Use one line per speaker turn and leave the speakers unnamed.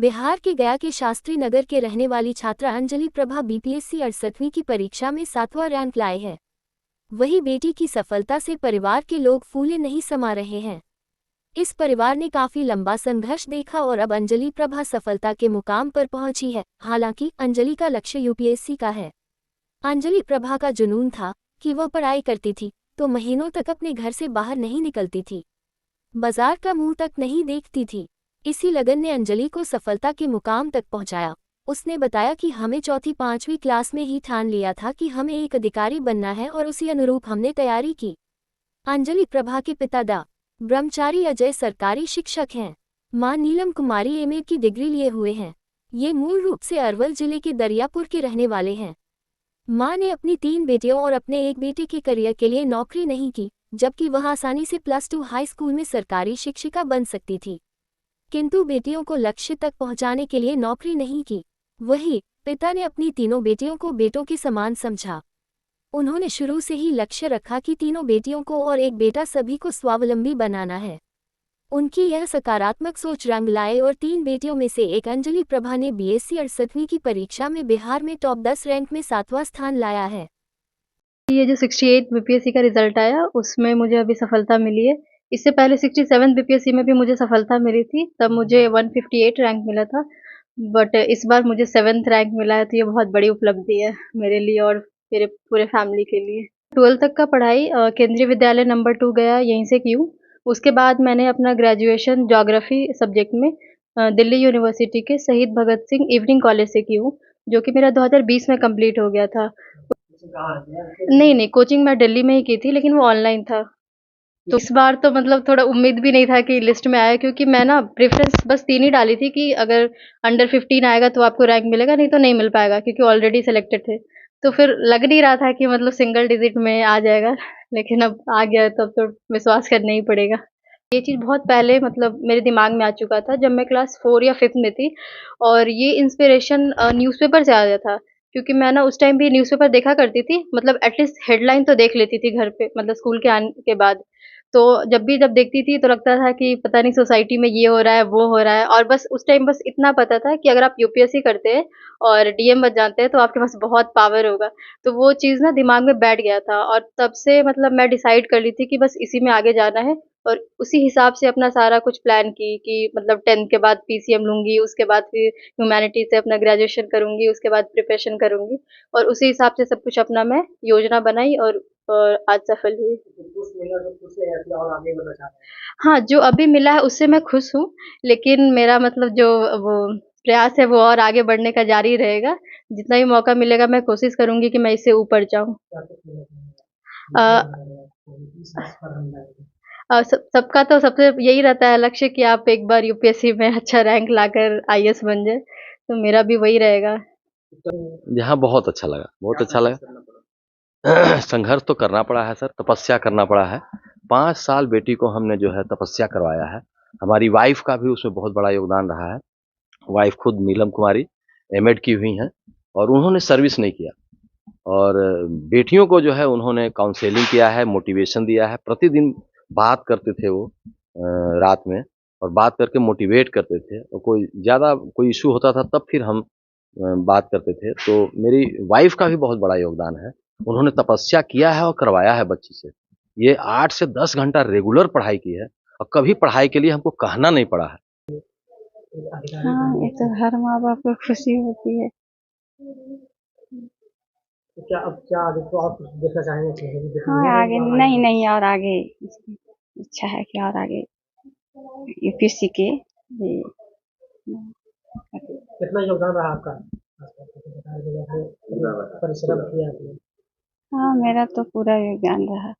बिहार के गया के शास्त्री नगर के रहने वाली छात्रा अंजलि प्रभा बीपीएससी 68वीं की परीक्षा में 7वां रैंक लाए हैं। वही बेटी की सफलता से परिवार के लोग फूले नहीं समा रहे हैं। इस परिवार ने काफी लंबा संघर्ष देखा और अब अंजलि प्रभा सफलता के मुकाम पर पहुंची है। हालांकि अंजलि का लक्ष्य यूपीएससी का है। अंजलि प्रभा का जुनून था कि वह पढ़ाई करती थी तो महीनों तक अपने घर से बाहर नहीं निकलती थी, बाजार का मुंह तक नहीं देखती थी। इसी लगन ने अंजलि को सफलता के मुकाम तक पहुंचाया। उसने बताया कि हमें चौथी 5वीं क्लास में ही ठान लिया था कि हमें एक अधिकारी बनना है और उसी अनुरूप हमने तैयारी की। अंजलि प्रभा के पिता डा. ब्रह्मचारी अजय सरकारी शिक्षक हैं। मां नीलम कुमारी एमए की डिग्री लिए हुए हैं। ये मूल रूप से अरवल जिले के दरियापुर के रहने वाले हैं। मां ने अपनी 3 बेटियों और अपने एक बेटे के करियर के लिए नौकरी नहीं की, जबकि वह आसानी से +2 हाई स्कूल में सरकारी शिक्षिका बन सकती थी, किंतु बेटियों को लक्ष्य तक पहुंचाने के लिए नौकरी नहीं की। वहीं पिता ने अपनी तीनों बेटियों को बेटों के समान समझा। उन्होंने शुरू से ही लक्ष्य रखा कि तीनों बेटियों को और एक बेटा सभी को स्वावलंबी बनाना है। उनकी यह सकारात्मक सोच रंग लाए और 3 बेटियों में से एक अंजलि प्रभा ने बीएससी 68वीं की परीक्षा में बिहार में टॉप 10 रैंक में 7वां स्थान लाया है।
ये जो 68 बीपीएससी का रिजल्ट आया उसमें मुझे अभी सफलता मिली है। इससे पहले 67 बीपीएससी में भी मुझे सफलता मिली थी, तब मुझे 158 रैंक मिला था। बट इस बार मुझे 7th रैंक मिला है, तो ये बहुत बड़ी उपलब्धि है मेरे लिए और मेरे पूरे फैमिली के लिए। 12th तक का पढ़ाई केंद्रीय विद्यालय नंबर 2 गया यहीं से की हूँ। उसके बाद मैंने अपना ग्रेजुएशन ज्योग्राफी सब्जेक्ट में दिल्ली यूनिवर्सिटी के शहीद भगत सिंह इवनिंग कॉलेज से की हूँ, जो कि मेरा 2020 में कंप्लीट हो गया था। नहीं, कोचिंग मैं दिल्ली में ही की थी, लेकिन वो ऑनलाइन था। तो इस बार तो मतलब थोड़ा उम्मीद भी नहीं था कि लिस्ट में आया, क्योंकि मैं ना प्रेफ़रेंस बस 3 ही डाली थी कि अगर अंडर 15 आएगा तो आपको रैंक मिलेगा, नहीं तो नहीं मिल पाएगा, क्योंकि ऑलरेडी सिलेक्टेड थे। तो फिर लग नहीं रहा था कि मतलब सिंगल डिजिट में आ जाएगा, लेकिन अब आ गया तो अब तो विश्वास करना ही पड़ेगा। ये चीज़ बहुत पहले मतलब मेरे दिमाग में आ चुका था, जब मैं क्लास 4 या 5th में थी, और ये इंस्पिरेशन न्यूज़पेपर से आया था। क्योंकि मैं ना उस टाइम भी न्यूज़पेपर देखा करती थी, मतलब एटलीस्ट हेडलाइन तो देख लेती थी घर पे, मतलब स्कूल के आने के बाद। तो जब देखती थी तो लगता था कि पता नहीं सोसाइटी में ये हो रहा है, वो हो रहा है, और बस उस टाइम बस इतना पता था कि अगर आप यूपीएससी करते हैं और डीएम बन जाते हैं तो आपके पास बहुत पावर होगा। तो वो चीज़ ना दिमाग में बैठ गया था, और तब से मतलब मैं डिसाइड कर ली थी कि बस इसी में आगे जाना है, और उसी हिसाब से अपना सारा कुछ प्लान की कि मतलब 10th के बाद पीसीएम लूँगी, उसके बाद फिर ह्यूमैनिटीज़ से अपना ग्रेजुएशन करूँगी, उसके बाद प्रिपरेशन करूँगी, और उसी हिसाब से सब कुछ अपना मैं योजना बनाई, और आज सफल हुई। हाँ, जो अभी मिला है उससे मैं खुश हूँ, लेकिन मेरा मतलब जो वो प्रयास है वो और आगे बढ़ने का जारी रहेगा। जितना भी मौका मिलेगा मैं कोशिश करूँगी कि मैं इससे ऊपर जाऊँ। अ सबका तो सबसे यही रहता है लक्ष्य कि आप एक बार यूपीएससी में अच्छा रैंक लाकर आईएएस बन जाएँ, तो मेरा भी वही रहेगा।
यहाँ बहुत अच्छा लगा, बहुत अच्छा लगा। संघर्ष तो करना पड़ा है सर, तपस्या करना पड़ा है। 5 साल बेटी को हमने जो है तपस्या करवाया है। हमारी वाइफ़ का भी उसमें बहुत बड़ा योगदान रहा है। वाइफ़ खुद नीलम कुमारी एमएड की हुई हैं और उन्होंने सर्विस नहीं किया, और बेटियों को जो है उन्होंने काउंसलिंग किया है, मोटिवेशन दिया है। प्रतिदिन बात करते थे वो रात में, और बात करके मोटिवेट करते थे, और कोई इश्यू होता था तब फिर हम बात करते थे। तो मेरी वाइफ़ का भी बहुत बड़ा योगदान है। उन्होंने तपस्या किया है और करवाया है बच्ची से। ये 8 से 10 घंटा रेगुलर पढ़ाई की है, और कभी पढ़ाई के लिए हमको कहना नहीं पड़ा है।
हाँ, ये तो हर माँ-बाप को खुशी होती है।
तो क्या आगे तो आप कुछ देखना चाहेंगे
हाँ, आगे नहीं और आगे इच्छा है कि और आगे यूपीएससी के लिए।
कितना योगदान रहा आपका परिश्रम किया आपने?
हाँ, मेरा तो पूरा योगदान रहा।